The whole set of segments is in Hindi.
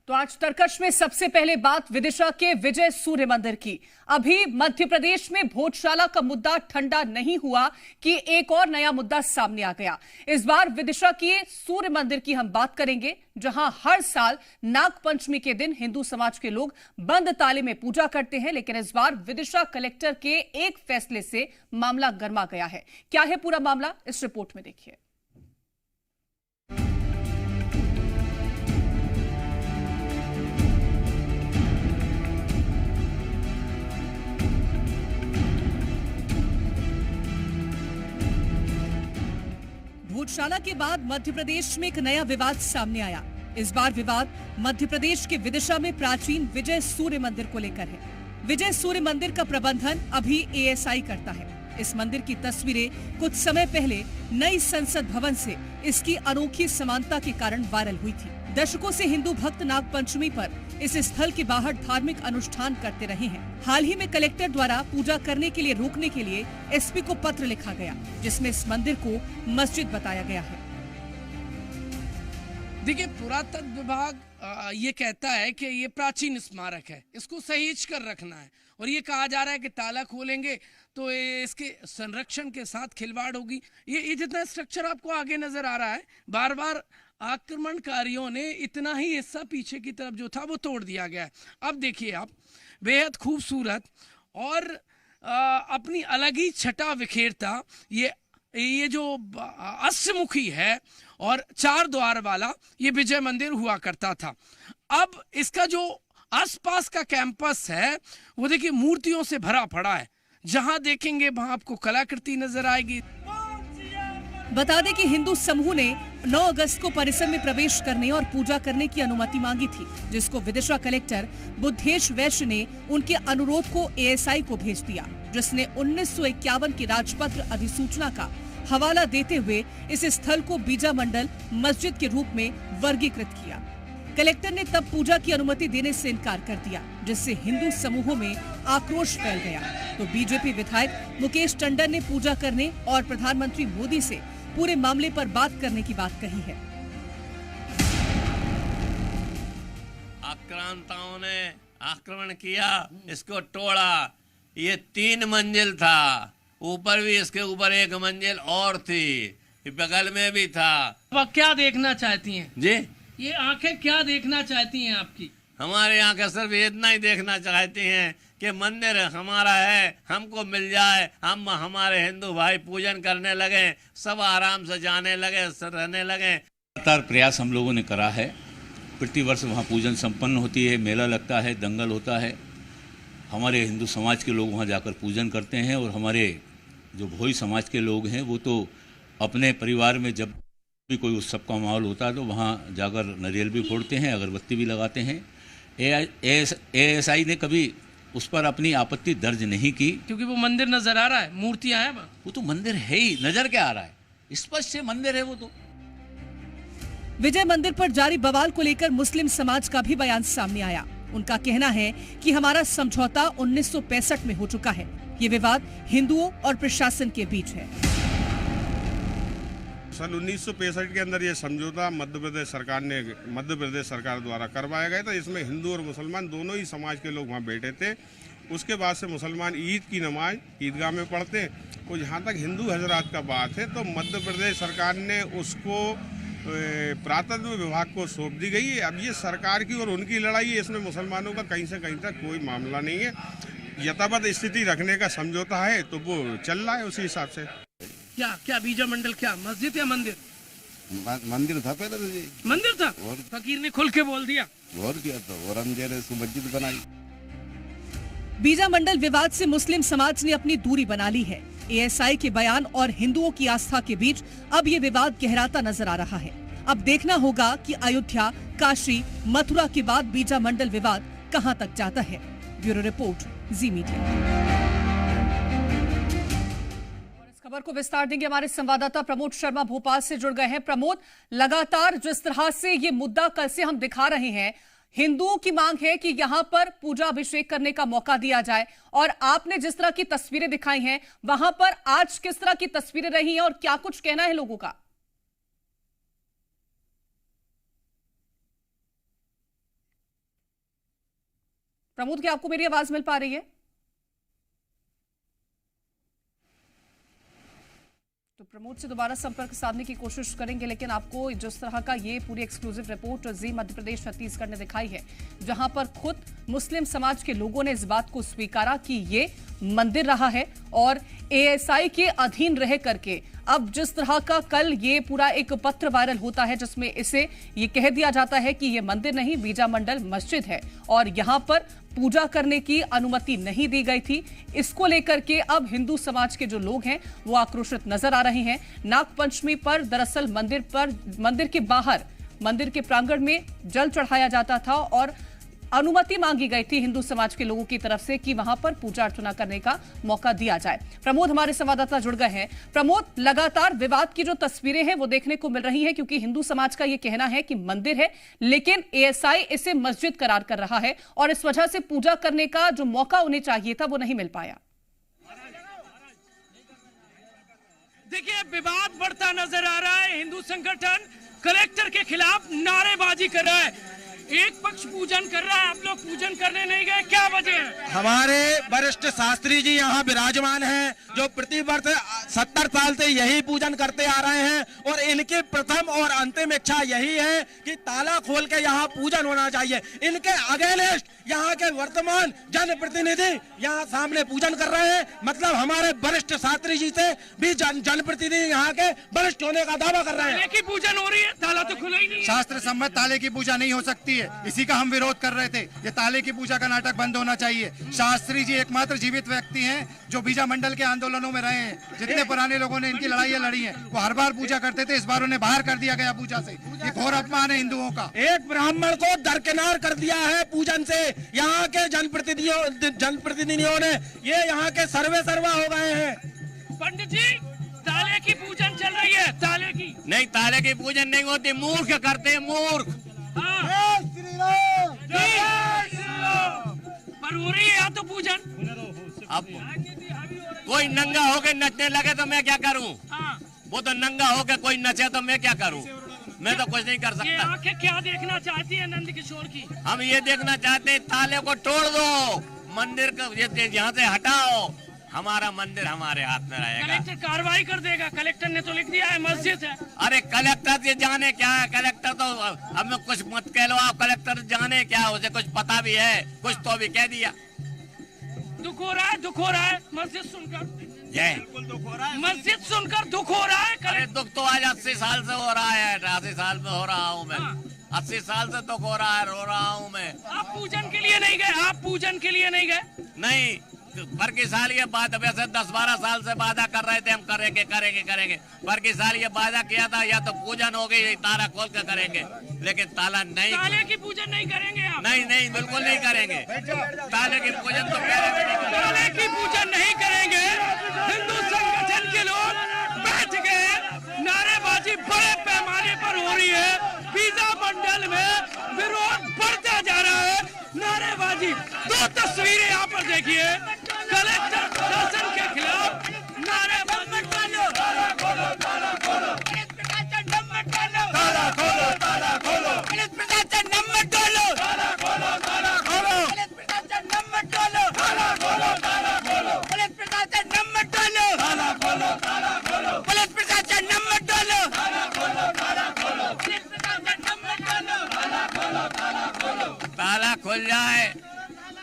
तो आज तरकश में सबसे पहले बात विदिशा के विजय सूर्य मंदिर की। अभी मध्य प्रदेश में भोजशाला का मुद्दा ठंडा नहीं हुआ कि एक और नया मुद्दा सामने आ गया। इस बार विदिशा के सूर्य मंदिर की हम बात करेंगे, जहां हर साल नाग पंचमी के दिन हिंदू समाज के लोग बंद ताले में पूजा करते हैं, लेकिन इस बार विदिशा कलेक्टर के एक फैसले से मामला गर्मा गया है। क्या है पूरा मामला, इस रिपोर्ट में देखिए। भोजशाला के बाद मध्य प्रदेश में एक नया विवाद सामने आया। इस बार विवाद मध्य प्रदेश के विदिशा में प्राचीन विजय सूर्य मंदिर को लेकर है। विजय सूर्य मंदिर का प्रबंधन अभी एएसआई करता है। इस मंदिर की तस्वीरें कुछ समय पहले नई संसद भवन से इसकी अनोखी समानता के कारण वायरल हुई थी। दशकों से हिंदू भक्त नाग पंचमी पर इस स्थल के बाहर धार्मिक अनुष्ठान करते रहे हैं। हाल ही में कलेक्टर द्वारा पूजा करने के लिए रोकने के लिए एसपी को पत्र लिखा गया, जिसमें इस मंदिर को मस्जिद बताया गया है। देखिए, पुरातत्व विभाग ये कहता है कि ये प्राचीन स्मारक है, इसको सहेज कर रखना है, और ये कहा जा रहा है कि ताला खोलेंगे तो इसके संरक्षण के साथ खिलवाड़ होगी। ये जितना स्ट्रक्चर आपको आगे नजर आ रहा है, बार बार आक्रमणकारियों ने इतना ही हिस्सा पीछे की तरफ जो था वो तोड़ दिया गया है। अब देखिए आप, बेहद खूबसूरत और अपनी अलग ही छटा बिखेरता ये जो अष्टमुखी है और 4 द्वार वाला ये विजय मंदिर हुआ करता था। अब इसका जो आसपास का कैंपस है वो देखिए मूर्तियों से भरा पड़ा है। जहां देखेंगे वहां आपको कलाकृति नजर आएगी। बता दें कि हिंदू समूह ने 9 अगस्त को परिसर में प्रवेश करने और पूजा करने की अनुमति मांगी थी, जिसको विदिशा कलेक्टर बुद्धेश वैश्य ने उनके अनुरोध को एएसआई को भेज दिया, जिसने 1951 की राजपत्र अधिसूचना का हवाला देते हुए इस स्थल को बीजा मंडल मस्जिद के रूप में वर्गीकृत किया। कलेक्टर ने तब पूजा की अनुमति देने से इनकार कर दिया, जिससे हिंदू समूहों में आक्रोश फैल गया। तो बीजेपी विधायक मुकेश टंडन ने पूजा करने और प्रधानमंत्री मोदी से पूरे मामले पर बात करने की बात कही है। आक्रांताओं ने आक्रमण किया, इसको तोड़ा। ये 3 मंजिल था, ऊपर भी इसके ऊपर 1 मंजिल और थी, बगल में भी था। अब क्या देखना चाहती हैं जी? ये आंखें क्या देखना चाहती हैं आपकी? हमारे आंखें सिर्फ इतना ही देखना चाहती हैं कि मंदिर हमारा है, हमको मिल जाए, हम हमारे हिंदू भाई पूजन करने लगे, सब आराम से जाने लगे, रहने लगे। लगातार प्रयास हम लोगों ने करा है। प्रतिवर्ष वहाँ पूजन संपन्न होती है, मेला लगता है, दंगल होता है। हमारे हिंदू समाज के लोग वहाँ जाकर पूजन करते हैं, और हमारे जो भोई समाज के लोग हैं वो तो अपने परिवार में जब भी कोई उत्सव का माहौल होता है तो वहाँ जाकर नारियल भी फोड़ते हैं, अगरबत्ती भी लगाते हैं। एएसआई ने कभी उस पर अपनी आपत्ति दर्ज नहीं की, क्योंकि वो मंदिर नजर आ रहा है, मूर्तियां हैं वहाँ। वो तो मंदिर है ही, नजर क्या आ रहा है, स्पष्ट से मंदिर है वो तो। विजय मंदिर पर जारी बवाल को लेकर मुस्लिम समाज का भी बयान सामने आया। उनका कहना है कि हमारा समझौता 1965 में हो चुका है। ये विवाद हिंदुओं और प्रशासन के बीच है। सन 1965 के अंदर ये समझौता मध्य प्रदेश सरकार द्वारा करवाया गया था। इसमें हिंदू और मुसलमान दोनों ही समाज के लोग वहाँ बैठे थे। उसके बाद से मुसलमान ईद की नमाज ईदगाह में पढ़ते हैं। और जहाँ तक हिंदू हजरात का बात है तो मध्य प्रदेश सरकार ने उसको पुरातत्व विभाग को सौंप दी गई है। अब ये सरकार की और उनकी लड़ाई है, इसमें मुसलमानों का कहीं से कहीं तक कोई मामला नहीं है। यथावत स्थिति रखने का समझौता है तो वो चल रहा है उसी हिसाब से। क्या बीजा मंडल, क्या मस्जिद या मंदिर? मंदिर था पहले तो जी। मंदिर था, और फकीर ने खुल के बोल दिया और क्या था, और हम जैसे इसको मस्जिद बनाई। बीजा मंडल विवाद से मुस्लिम समाज ने अपनी दूरी बना ली है। एएसआई के बयान और हिंदुओं की आस्था के बीच अब ये विवाद गहराता नजर आ रहा है। अब देखना होगा कि अयोध्या, काशी, मथुरा के बाद बीजा मंडल विवाद कहां तक जाता है। ब्यूरो रिपोर्ट, जी मीडिया। खबर को विस्तार देंगे हमारे संवाददाता प्रमोद शर्मा भोपाल से जुड़ गए हैं। प्रमोद, लगातार जिस तरह से ये मुद्दा कल से हम दिखा रहे हैं, हिंदुओं की मांग है कि यहां पर पूजा अभिषेक करने का मौका दिया जाए, और आपने जिस तरह की तस्वीरें दिखाई हैं वहां पर आज किस तरह की तस्वीरें रही हैं और क्या कुछ कहना है लोगों का? प्रमोद, क्या आपको मेरी आवाज मिल पा रही है? तो प्रमोद से दोबारा संपर्क साधने की कोशिश करेंगे, लेकिन आपको जिस तरह का ये पूरी एक्सक्लूसिव रिपोर्ट जी मध्य प्रदेश छत्तीसगढ़ ने दिखाई है, जहां पर खुद मुस्लिम समाज के लोगों ने इस बात को स्वीकारा कि ये मंदिर रहा है और एएसआई के अधीन रह करके अब जिस तरह का कल ये पूरा एक पत्र वायरल होता है जिसमें इसे ये कह दिया जाता है कि ये मंदिर नहीं बीजा मंडल मस्जिद है और यहां पर पूजा करने की अनुमति नहीं दी गई थी, इसको लेकर के अब हिंदू समाज के जो लोग हैं वो आक्रोशित नजर आ रहे हैं। नागपंचमी पर दरअसल मंदिर के बाहर मंदिर के प्रांगण में जल चढ़ाया जाता था और अनुमति मांगी गई थी हिंदू समाज के लोगों की तरफ से कि वहां पर पूजा अर्चना करने का मौका दिया जाए। प्रमोद हमारे संवाददाता जुड़ गए हैं। प्रमोद, लगातार विवाद की जो तस्वीरें हैं वो देखने को मिल रही हैं क्योंकि हिंदू समाज का ये कहना है कि मंदिर है लेकिन एएसआई इसे मस्जिद करार कर रहा है और इस वजह से पूजा करने का जो मौका उन्हें चाहिए था वो नहीं मिल पाया। देखिए, विवाद बढ़ता नजर आ रहा है। हिंदू संगठन कलेक्टर के खिलाफ नारेबाजी कर रहा है। एक पक्ष पूजन कर रहा है, आप लोग पूजन करने नहीं गए, क्या वजह है? हमारे वरिष्ठ शास्त्री जी यहाँ विराजमान हैं जो प्रतिवर्ष 70 साल से यही पूजन करते आ रहे हैं और इनकी प्रथम और अंतिम इच्छा यही है कि ताला खोल के यहाँ पूजन होना चाहिए। इनके अगेंस्ट यहाँ के वर्तमान जनप्रतिनिधि यहाँ सामने पूजन कर रहे हैं, मतलब हमारे वरिष्ठ शास्त्री जी से भी जनप्रतिनिधि यहाँ के वरिष्ठ होने का दावा कर रहे हैं। ताले की पूजन हो रही है, ताला तो खुला ही नहीं है। शास्त्र सम्मत ताले की पूजा नहीं हो सकती है, इसी का हम विरोध कर रहे थे। ये ताले की पूजा का नाटक बंद होना चाहिए। शास्त्री जी एकमात्र जीवित व्यक्ति हैं जो बीजा मंडल के आंदोलनों में रहे हैं। जितने पुराने लोगों ने इनकी लड़ाइयाँ लड़ी हैं वो हर बार पूजा करते थे, इस बार उन्हें बाहर कर दिया गया पूजा से। ये घोर अपमान है हिंदुओं का। एक ब्राह्मण को दरकिनार कर दिया है पूजन से। यहाँ के जनप्रतिनिधियों ने ये यहाँ के सर्वा हो गए हैं। पंडित जी, ताले की पूजन चल रही है, ताले की नहीं, ताले की पूजन नहीं होती, मूर्ख करते हैं, मूर्ख। पर हो रही है यहाँ तो पूजन। अब कोई नंगा होके नचने लगे तो मैं क्या करूं? वो तो नंगा होके कोई नचे तो मैं क्या करूं? मैं तो कुछ नहीं कर ये सकता। आंखें क्या देखना चाहती है नंद किशोर की? हम ये देखना चाहते हैं ताले को तोड़ दो, मंदिर को यहाँ से हटाओ, हमारा मंदिर हमारे हाथ में रहेगा। कलेक्टर कार्रवाई कर देगा, कलेक्टर ने तो लिख दिया है मस्जिद है। अरे कलेक्टर से जाने क्या है, कलेक्टर तो हमें कुछ मत कह लो आप, कलेक्टर जाने क्या, उसे कुछ पता भी है, कुछ तो भी कह दिया। दुख हो रहा है, दुख हो रहा है मस्जिद सुनकर। बिल्कुल दुख हो रहा है, मस्जिद सुनकर दुख हो रहा है। अरे दुख तो आज 80 साल से हो रहा है, 80 साल में हो रहा हूँ मैं, 80 साल से दुख हो रहा है, रो रहा हूँ मैं। आप पूजन के लिए नहीं गए? आप पूजन के लिए नहीं गए? नहीं, पर की साल ये बात, वैसे 10-12 साल से वादा कर रहे थे हम करेंगे करेंगे करेंगे, पर की साल ये वादा किया था या तो पूजन हो गई, ताला खोल कर करेंगे, लेकिन ताला नहीं। ताले की पूजन नहीं करेंगे आप? नहीं नहीं, बिल्कुल नहीं करेंगे, ताले की पूजन तो ताले की पूजन नहीं करेंगे। हिंदू संगठन के लोग बैठ गए, नारेबाजी बड़े पैमाने पर हो रही है, बीजा मंडल में विरोध बढ़ता जा रहा है, नारेबाजी। दो तस्वीरें यहाँ पर देखिए, कलेक्टर प्रशासन के खिलाफ नारेबाजी। ताला खोलो, ताला खोलो, पुलिस प्रशासन नंबर खोलो, ताला खोलो, ताला खोलो, पुलिस प्रशासन नंबर खोलो, ताला खोलो, ताला खोलो, पुलिस प्रशासन नंबर खोलो, ताला खोलो, ताला खोलो, पुलिस प्रशासन नंबर खोलो, ताला खोलो, ताला खोलो, पुलिस प्रशासन नंबर खोलो, ताला खोलो, ताला खोलो, पुलिस प्रशासन नंबर खोलो, ताला खोलो, ताला खोलो। ताला खुल जाए,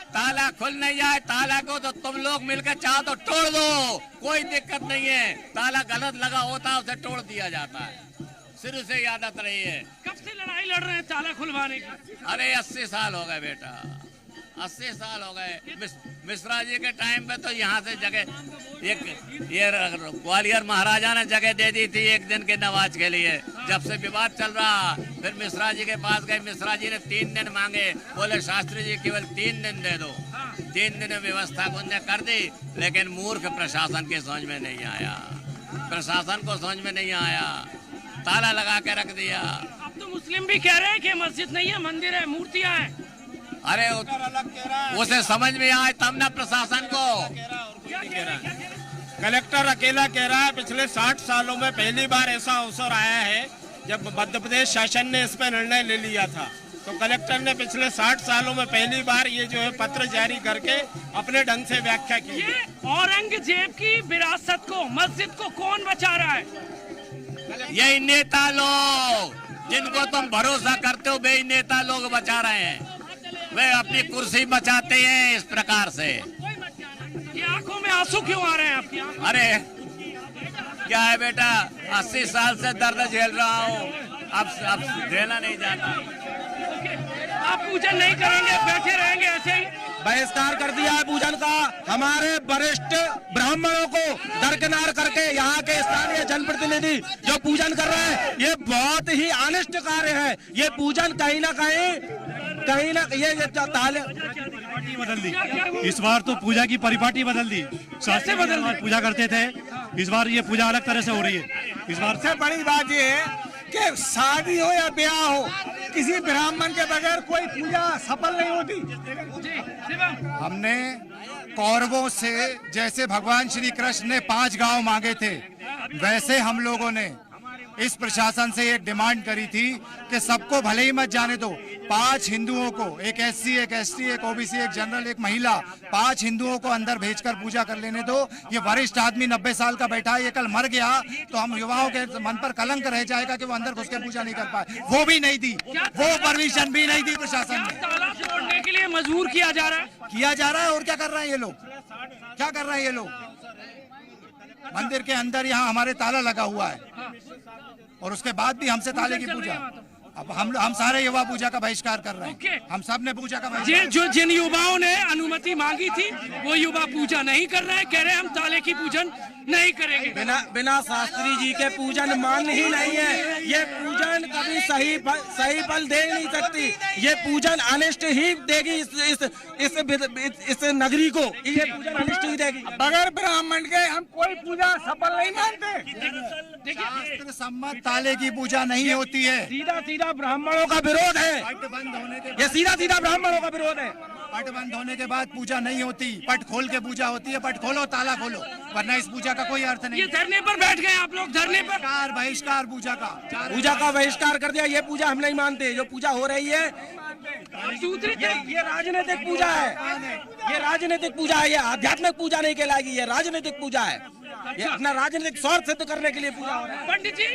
ताला खुल नहीं जाए, ताला को तो तुम लोग मिलकर चाहो तो तोड़ दो, कोई दिक्कत नहीं है। ताला गलत लगा होता है उसे तोड़ दिया जाता है, शुरू से आदत रही है। कब से लड़ाई लड़ रहे हैं ताला खुलवाने की? अरे 80 साल हो गए बेटा, 80 साल हो गए। मिश्रा जी के टाइम पे तो यहाँ से जगह ये ग्वालियर महाराजा ने जगह दे दी थी एक दिन के नमाज के लिए। जब से विवाद चल रहा, फिर मिश्रा जी के पास गए, मिश्रा जी ने 3 दिन मांगे, बोले शास्त्री जी केवल 3 दिन दे दो। 3 दिन व्यवस्था को उन्हें कर दी, लेकिन मूर्ख प्रशासन के समझ में नहीं आया, प्रशासन को समझ में नहीं आया, ताला लगा के रख दिया। अब तो मुस्लिम भी कह रहे हैं कि मस्जिद नहीं है, मंदिर है, मूर्तियां हैं। अरे उसे समझ में आए तब ना प्रशासन को। कलेक्टर अकेला कह रहा है, पिछले 60 सालों में पहली बार ऐसा अवसर आया है जब मध्य प्रदेश शासन ने इस पर निर्णय ले लिया था। तो कलेक्टर ने पिछले 60 सालों में पहली बार ये जो है पत्र जारी करके अपने ढंग से व्याख्या की। ये औरंगजेब की विरासत को, मस्जिद को कौन बचा रहा है? यही नेता लोग जिनको तुम भरोसा करते हो, वे नेता लोग बचा रहे हैं। वे अपनी कुर्सी बचाते हैं इस प्रकार से। ये आंखों में आंसू क्यों आ रहे हैं आपकी? अरे क्या है बेटा, 80 साल से दर्द झेल रहा हूँ, अब झेला नहीं जाता। आप पूजन नहीं करेंगे, बैठे रहेंगे ऐसे ही? बहिष्कार कर दिया है पूजन का। हमारे वरिष्ठ ब्राह्मणों को दरकिनार करके यहाँ के स्थानीय जनप्रतिनिधि जो पूजन कर रहे हैं, ये बहुत ही अनिष्ट कार्य है। ये पूजन कहीं ना ये ताले बदल दी। इस बार तो पूजा की परिपाटी बदल दी। कैसे बदल दी? पूजा करते थे, इस बार ये पूजा अलग तरह से हो रही है। इस बार सबसे बड़ी बात ये है कि शादी हो या ब्याह हो, किसी ब्राह्मण के बगैर कोई पूजा सफल नहीं होती। हमने कौरवों से जैसे भगवान श्री कृष्ण ने 5 गांव मांगे थे, वैसे हम लोगों ने इस प्रशासन से एक डिमांड करी थी कि सबको भले ही मत जाने दो, 5 हिंदुओं को, एक SC, एक ST, एक OBC, एक जनरल, एक महिला, 5 हिंदुओं को अंदर भेजकर पूजा कर लेने दो। ये वरिष्ठ आदमी 90 साल का बैठा है, ये कल मर गया तो हम युवाओं के मन पर कलंक रह जाएगा कि वो अंदर घुस के पूजा नहीं कर पाए। वो भी नहीं दी, वो परमिशन भी नहीं दी प्रशासन ने। ताला तोड़ने के लिए मजबूर किया जा रहा है। और क्या कर रहे हैं ये लोग? क्या कर रहे हैं ये लोग? मंदिर के अंदर यहाँ हमारे ताला लगा हुआ है और उसके बाद भी हमसे ताले की पूजा। अब हम सारे युवा पूजा का बहिष्कार कर रहे हैं। हम सब ने पूजा का बहिष्कार। जिन युवाओं ने अनुमति मांगी थी वो युवा पूजा नहीं कर रहे हैं, कह रहे हैं हम ताले की पूजन नहीं करेंगे। बिना शास्त्री जी के पूजन मान्य ही नहीं है। ये पूजन कभी सही फल दे नहीं सकती। ये पूजन अनिष्ट ही देगी इस नगरी को। ये पूजन अनिष्ट ही देगी। बगैर ब्राह्मण के हम कोई पूजा सफल नहीं मानते। शास्त्र सम्मत ताले की पूजा नहीं होती है। सीधा ब्राह्मणों का विरोध है। पट बंद होने के ये सीधा ब्राह्मणों का विरोध है। पट बंद होने के बाद पूजा नहीं होती, पट खोल के पूजा होती है। पट खोलो, ताला खोलो, वरना इस पूजा का कोई अर्थ नहीं। ये धरने पर बैठ गए आप लोग, धरने पर बहिष्कार पूजा का बहिष्कार कर दिया। ये पूजा हम नहीं मानते। जो पूजा हो रही है ये राजनीतिक पूजा है। ये राजनीतिक पूजा है। ये आध्यात्मिक पूजा नहीं कहलाएगी, ये राजनीतिक पूजा है। ये अपना राजनीतिक स्वार्थ सिद्ध करने के लिए पूजा हो रहा है। पंडित जी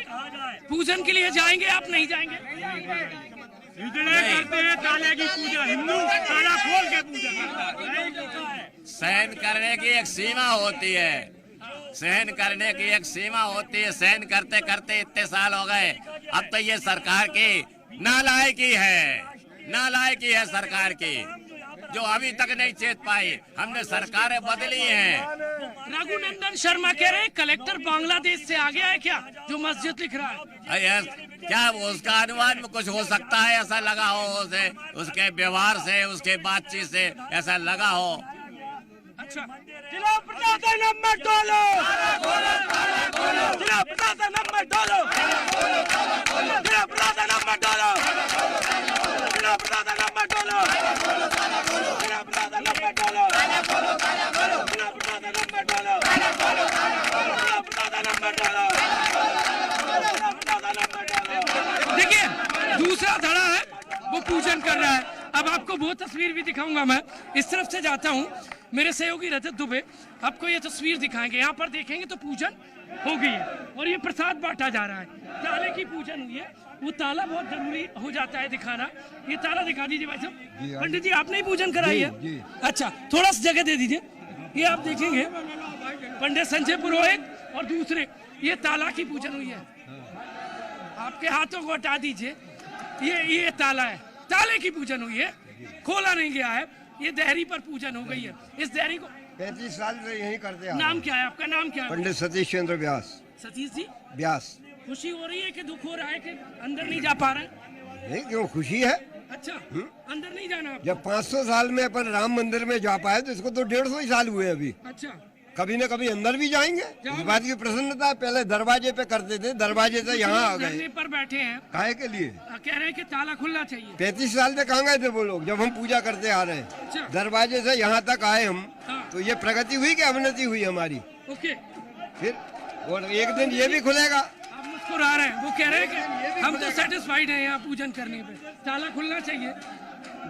पूजन के लिए जाएंगे, आप नहीं जाएंगे? करते हैं ताले की पूजा, हिंदू ताला खोल के पूजा। सहन करने की एक सीमा होती है, सहन करने की एक सीमा होती है। सहन करते करते इतने साल हो गए। अब तो ये सरकार की नालायकी है सरकार की, जो अभी तक नहीं चेत पाई। हमने सरकारें बदली हैं। रघुनंदन शर्मा कह रहे हैं कलेक्टर बांग्लादेश से आ गया है क्या, जो मस्जिद लिख रहा है? क्या उसका अनुमान में कुछ हो सकता है? ऐसा लगा हो उसे, उसके व्यवहार से, उसके बातचीत से ऐसा लगा हो। अच्छा, जिला प्रशासन नंबर डोलो, जिला प्रशासन नंबर डोलो, जिला प्रशासन नंबर डोलो, जिला प्रशासन नंबर डोलो, जिला प्रशासन नंबर डोलो, जिला प्रशासन नंबर डोलो, जिला प्रशासन नंबर डोलो। देखिए दूसरा धड़ा है, वो पूजन कर रहा है। अब आपको वो तस्वीर भी दिखाऊंगा। मैं इस तरफ से जाता हूँ, मेरे सहयोगी रजत दुबे आपको ये तस्वीर दिखाएंगे। यहाँ पर देखेंगे तो पूजन हो गई है और ये प्रसाद बांटा जा रहा है। ताले की पूजन हुई है, वो ताला बहुत जरूरी हो जाता है दिखाना। ये ताला दिखा दीजिए भाई साहब। पंडित जी आपने ही पूजन कराई है? अच्छा, थोड़ा सा जगह दे दीजिए। ये आप देखेंगे पंडित संजय पुरोहित और दूसरे, ये ताला की पूजन हुई है। आपके हाथों को हटा दीजिए। ये ताला है, ताले की पूजन हुई है, खोला नहीं गया है। ये देहरी पर पूजन हो गई है। इस देहरी को 35 साल से यही करते हैं। नाम क्या है आपका? नाम क्या है? पंडित सतीश चंद्र व्यास। सतीश जी व्यास। खुशी हो रही है कि दुख हो रहा है कि अंदर नहीं जा पा रहे? नहीं, क्यों खुशी है। अच्छा, अंदर नहीं जाना? जब 500 साल में अपन राम मंदिर में जा पाए तो इसको तो 150 ही साल हुए अभी। अच्छा, कभी न कभी अंदर भी जाएंगे। इस बात की प्रसन्नता। पहले दरवाजे पे करते थे, दरवाजे से यहाँ आ गए। धरने पर बैठे हैं, काहे के लिए? कह रहे हैं कि ताला खुलना चाहिए। 35 साल में कहाँ गए थे वो लोग, जब हम पूजा करते आ रहे हैं। अच्छा। दरवाजे से यहाँ तक आए हम। हाँ। तो ये प्रगति हुई कि अवनति हुई हमारी? ओके, फिर और एक दिन ये भी खुलेगा। आप मुस्कुरा रहे हैं, वो कह रहे हैं कि हम तो सेटिस्फाइड हैं यहाँ पूजन करने पे, ताला खुलना चाहिए।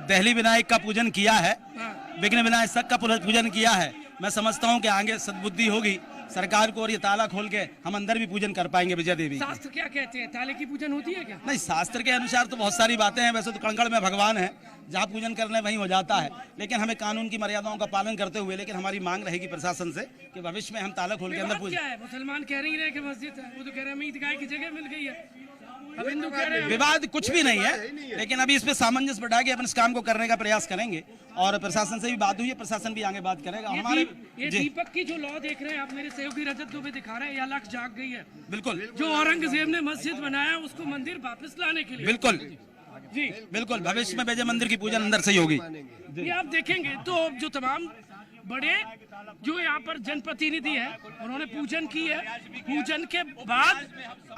दिल्ली विनायक का पूजन किया है, हाँ। विघ्न विनाशक का पूजन किया है। मैं समझता हूँ कि आगे सद्बुद्धि होगी सरकार को और ये ताला खोल के हम अंदर भी पूजन कर पाएंगे विजय देवी। शास्त्र क्या कहते हैं, ताले की पूजन होती है क्या? नहीं, शास्त्र के अनुसार तो बहुत सारी बातें हैं। वैसे तो कणकण में भगवान है, जहाँ पूजन करने वहीं हो जाता है, लेकिन हमें कानून की मर्यादाओं का पालन करते हुए, लेकिन हमारी मांग रहेगी प्रशासन से कि भविष्य में हम ताला खोल के अंदर पूजन। क्या है, मुसलमान कह नहीं रहे कि मस्जिद है, वो तो कह रहे हैं ईदगाह की जगह मिल गई है। अब हिंदू कह रहे हैं विवाद कुछ भी नहीं है, लेकिन अभी इस पे सामंजस्य बैठा के अपन इस काम को करने का प्रयास करेंगे और प्रशासन से भी बात हुई है, प्रशासन भी आगे बात करेगा। हमारे ये दीपक की जो लौ देख रहे हैं आप, मेरे सहयोगी रजत दुबे दिखा रहे हैं, यह लख जाग गई है। बिल्कुल, जो औरंगजेब ने मस्जिद बनाया उसको मंदिर वापस लाने के लिए। बिल्कुल जी बिल्कुल, भविष्य में विजय मंदिर की पूजन अंदर से ही होगी। ये आप देखेंगे तो जो तमाम बड़े जो यहाँ पर जनप्रतिनिधि है उन्होंने पूजन की है। पूजन के बाद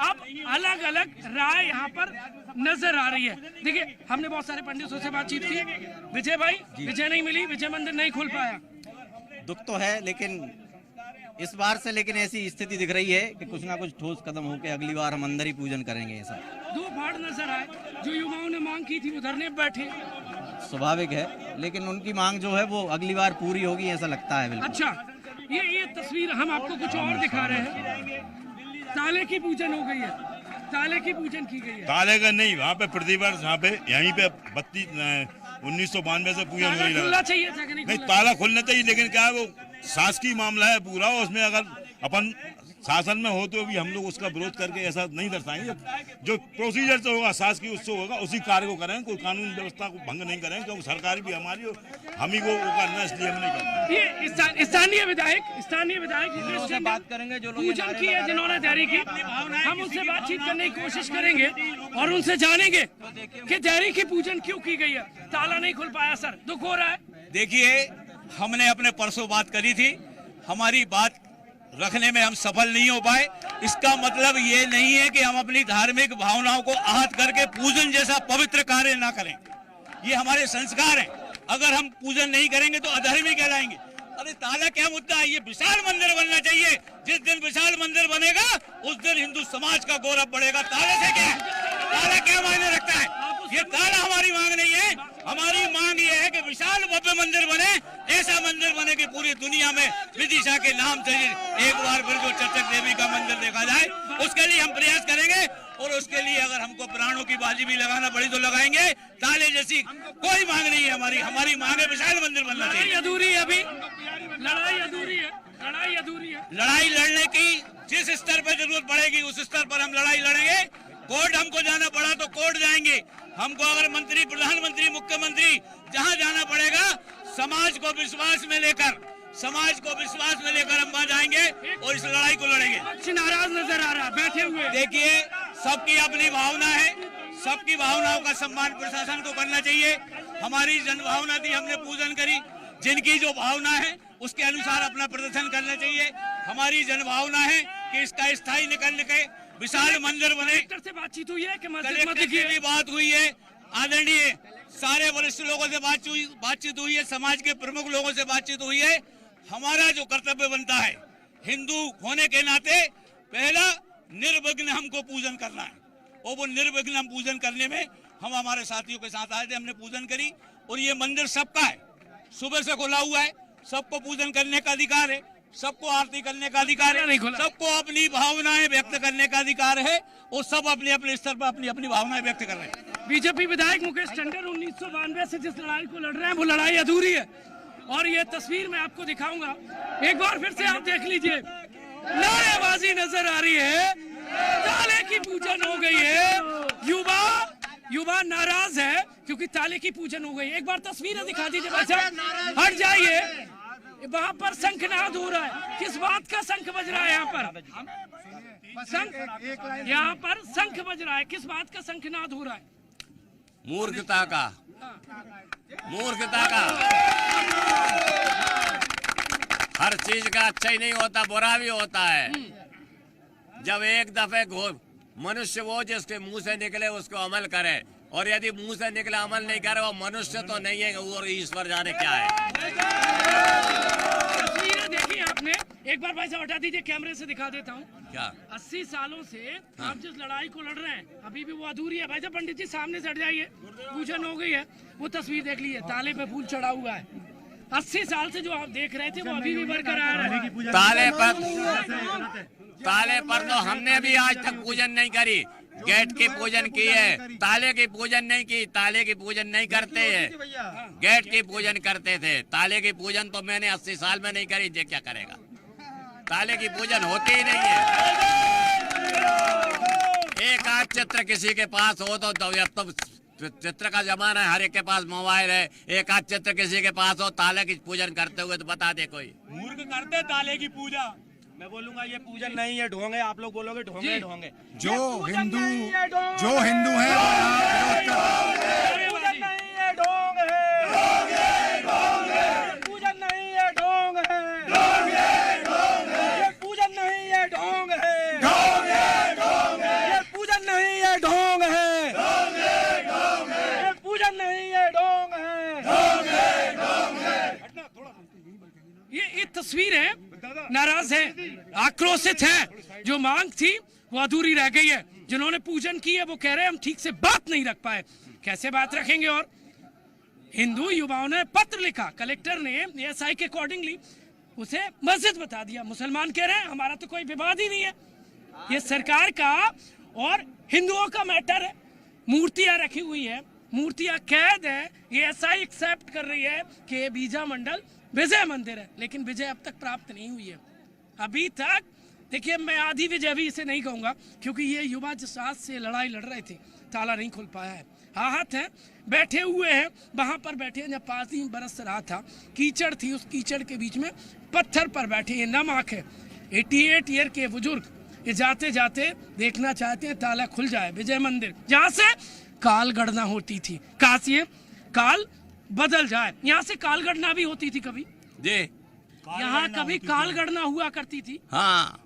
अब अलग अलग राय यहाँ पर नजर आ रही है। देखिए, हमने बहुत सारे पंडितों से बातचीत की। विजय भाई, विजय नहीं मिली, विजय मंदिर नहीं खोल पाया। दुख तो है, लेकिन इस बार से लेकिन ऐसी स्थिति दिख रही है कि कुछ ना कुछ ठोस कदम होकर अगली बार हम अंदर ही पूजन करेंगे। ऐसा दो फाड़ नजर आए, जो युवाओं ने मांग की थी वो धरने पे बैठे। स्वाभाविक है, लेकिन उनकी मांग जो है वो अगली बार पूरी होगी ऐसा लगता है। बिल्कुल। अच्छा, ये तस्वीर हम आपको कुछ और दिखा रहे हैं। ताले की पूजन हो गई है, ताले की पूजन की गई है। ताले का नहीं, वहाँ पे प्रतिवर्ष यहाँ पे यहीं पे 1992 से पूजन हो रही है। खुलना चाहिए था कि नहीं, ताला खुलना चाहिए, लेकिन क्या है वो शासकीय मामला है पूरा, उसमें अगर अपन शासन में होते हुए भी हम लोग उसका विरोध करके ऐसा नहीं दर्शाएंगे। जो प्रोसीजर से होगा, शासकीय उत्सव होगा, उसी कार्य को करें, कोई कानून व्यवस्था को भंग नहीं करें, क्योंकि सरकार भी हमारी, हम ही को वो करना, इसलिए हम नहीं करते। ये स्थानीय विधायक बात करेंगे जो पूजन की है, जिन्होंने तैयारी की, हम उनसे बातचीत करने की कोशिश करेंगे और उनसे जानेंगे कि तैयारी की पूजन क्यों की गई है। ताला नहीं खुल पाया सर, दुख हो रहा है। देखिए, हमने अपने परसों बात करी थी, हमारी बात रखने में हम सफल नहीं हो पाए। इसका मतलब ये नहीं है कि हम अपनी धार्मिक भावनाओं को आहत करके पूजन जैसा पवित्र कार्य ना करें। ये हमारे संस्कार हैं। अगर हम पूजन नहीं करेंगे तो अधर्मी कहलाएंगे। अरे ताला क्या मुद्दा है, ये विशाल मंदिर बनना चाहिए। जिस दिन विशाल मंदिर बनेगा उस दिन हिंदू समाज का गौरव बढ़ेगा। ताले से क्या, ताला क्या मायने रखता है? ये ताला हमारी मांग नहीं है। हमारी मांग ये है कि विशाल भव्य मंदिर बने, ऐसा मंदिर बने कि पूरी दुनिया में विदिशा के नाम से एक बार फिर जो चर्चक देवी का मंदिर देखा जाए। उसके लिए हम प्रयास करेंगे और उसके लिए अगर हमको प्राणों की बाजी भी लगाना पड़ी तो लगाएंगे। ताले जैसी कोई मांग नहीं है हमारी। हमारी मांग है विशाल मंदिर बनना चाहिए। अधूरी है, अभी लड़ाई अधूरी है, लड़ाई अधूरी है। लड़ाई लड़ने की जिस स्तर पर जरूरत पड़ेगी उस स्तर पर हम लड़ाई लड़ेंगे। कोर्ट हमको जाना पड़ा तो कोर्ट जाएंगे। हमको अगर मंत्री, प्रधानमंत्री, मुख्यमंत्री जहां जाना पड़ेगा, समाज को विश्वास में लेकर हम वहां जाएंगे और इस लड़ाई को लड़ेंगे। पक्ष नाराज नजर आ रहा, बैठे हुए। देखिए, सबकी अपनी भावना है, सबकी भावनाओं का सम्मान प्रशासन को करना चाहिए। हमारी जनभावना थी, हमने पूजन करी। जिनकी जो भावना है उसके अनुसार अपना प्रदर्शन करना चाहिए। हमारी जनभावना है कि इसका स्थायी निकल के विशाल मंदिर बने। से बातचीत हुई है कि कलेक्टर की भी बात हुई है, आदरणीय सारे वरिष्ठ लोगों से बातचीत हुई है, समाज के प्रमुख लोगों से बातचीत हुई है। हमारा जो कर्तव्य बनता है हिंदू होने के नाते, पहला निर्विघ्न हमको पूजन करना है और वो निर्विघ्न हम पूजन करने में हम हमारे साथियों के साथ आए थे, हमने पूजन करी। और ये मंदिर सबका है, सुबह से खुला हुआ है, सबको पूजन करने का अधिकार है, सबको आरती करने का अधिकार है, सबको अपनी भावनाएं व्यक्त करने का अधिकार है और सब अपने अपने स्तर पर अपनी अपनी भावनाएं व्यक्त कर रहे हैं। बीजेपी विधायक मुकेश टंडन 1992 से जिस लड़ाई को लड़ रहे हैं वो लड़ाई अधूरी है और ये तस्वीर मैं आपको दिखाऊंगा, एक बार फिर से आप देख लीजिए। नारेबाजी नजर आ रही है, ताले की पूजन हो गई है। युवा नाराज है क्योंकि ताले की पूजन हो गई। एक बार तस्वीरें दिखा दीजिए भाई साहब, हट जाइए। वहाँ पर शंखनाद हो रहा है, किस बात का शंख बज रहा है? यहाँ पर शंख बज रहा है, किस बात का शंखनाद हो रहा है? मूर्खता का, मूर्खता का। हर चीज का अच्छा ही नहीं होता, बुरा भी होता है। जब एक दफे मनुष्य वो जिसके मुंह से निकले उसको अमल करे, और यदि मुंह से निकले अमल नहीं करे वो मनुष्य तो नहीं है, और ईश्वर जाने क्या है। पर देखिए आपने, एक बार भाई साहब हटा दीजिए, कैमरे से दिखा देता हूँ। क्या 80 सालों से आप जिस लड़ाई को लड़ रहे हैं, अभी भी वो अधूरी है। भाई साहब पंडित जी सामने से हट जाइए, पूजन हो गई है, वो तस्वीर देख लीजिए, ताले पे फूल चढ़ा हुआ है। 80 साल से जो आप देख रहे थे वो अभी भी बरकरार है। ताले पर तो हमने भी आज तक पूजन नहीं करी, गेट की पूजन की है, ताले की पूजन नहीं की। ताले की पूजन नहीं करते हैं, गेट की पूजन करते थे। ताले की पूजन तो मैंने 80 साल में नहीं करी, ये क्या करेगा? ताले की पूजन होती ही नहीं है। एक आध चित्र किसी के पास हो तो अब तो चित्र का जमाना है, हर एक के पास मोबाइल है। एक आध चित्र किसी के पास हो ताले की पूजन करते हुए तो बता दे कोई। मूर्ख करते ताले की पूजा। मैं बोलूंगा ये पूजन नहीं है, ढोंग है। आप लोग बोलोगे ढोंग है, ढोंग है। जो हिंदू है पूजन नहीं है, ढोंग है। पूजन नहीं है, ढोंग है। ये पूजन नहीं है, ढोंग है। ये पूजन नहीं है, ढोंग है। ये पूजन नहीं है, ढोंग है। ये तस्वीर है, नाराज है, आक्रोशित है। जो मांग थी वो अधूरी रह गई है। जिन्होंने पूजन की है वो कह रहे हैं हम ठीक से बात नहीं रख पाए। कैसे बात रखेंगे? और हिंदू युवाओं ने पत्र लिखा, कलेक्टर ने एएसआई के अकॉर्डिंगली उसे मस्जिद बता दिया। मुसलमान कह रहे हैं हमारा तो कोई विवाद ही नहीं है, ये सरकार का और हिंदुओं का मैटर है। मूर्तियां रखी हुई है, मूर्तियां कैद है। एएसआई एक्सेप्ट कर रही है कि ये बीजा मंडल विजय मंदिर है, लेकिन विजय अब तक प्राप्त नहीं हुई है अभी तक। देखिए मैं आधी विजय भी इसे नहीं कहूंगा, क्योंकि ये युवा जिस आज से लड़ाई लड़ रहे थे ताला नहीं खुल पाया है। आहत है, बैठे हुए हैं, वहां पर बैठे हैं। जब 5 दिन बरस रहा था, कीचड़ थी, उस कीचड़ के बीच में पत्थर पर बैठे। ये नम आंख है, 88 ईयर के बुजुर्ग, ये जाते जाते देखना चाहते हैं ताला खुल जाए विजय मंदिर, जहाँ से काल गणना होती थी। काश ये काल बदल जाए। यहाँ से काल गणना भी होती थी कभी जी, यहाँ कभी काल गणना हुआ करती थी। हाँ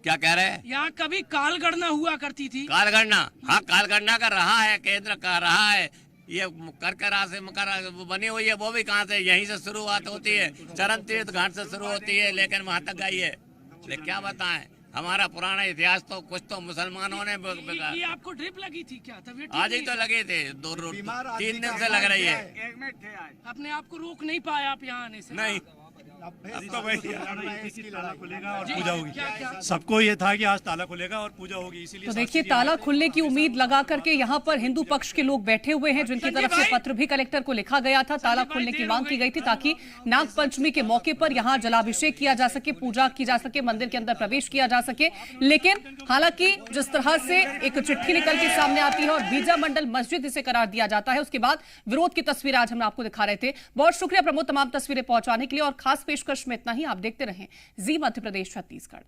क्या कह रहे हैं? यहाँ कभी काल गणना हुआ करती थी। काल गणना, हाँ काल गणना का रहा है, केंद्र का रहा है। ये करकरा से मकर बनी हुई है, वो भी कहाँ से, यहीं से शुरुआत होती है, चरण तीर्थ घाट से शुरू होती है, लेकिन वहां तक गई है। लेकिन क्या बताएं, हमारा पुराना इतिहास तो कुछ तो मुसलमानों ने ये आपको ड्रिप लगी थी क्या? तबीयत आज ही तो लगे थे, 3 दिन से लग रही है। अपने आप को रोक नहीं पाए आप यहाँ आने से? नहीं, ताला खुलेगा और पूजा होगी। सबको ये था कि आज ताला खुलेगा और पूजा होगी, इसीलिए तो देखिए ताला खुलने की उम्मीद लगा करके यहाँ पर हिंदू पक्ष के लोग बैठे हुए हैं, जिनकी तरफ से पत्र भी कलेक्टर को लिखा गया था। ताला खुलने की मांग की गई थी ताकि नाग पंचमी के मौके पर यहाँ जलाभिषेक किया जा सके, पूजा की जा सके, मंदिर के अंदर प्रवेश किया जा सके। लेकिन हालांकि जिस तरह से एक चिट्ठी निकल के सामने आती है और बीजा मंडल मस्जिद इसे करार दिया जाता है, उसके बाद विरोध की तस्वीर आज हम आपको दिखा रहे थे। बहुत शुक्रिया प्रमोद तमाम तस्वीरें पहुंचाने के लिए, और खास पेशकश में इतना ही। आप देखते रहें जी मध्य प्रदेश छत्तीसगढ़।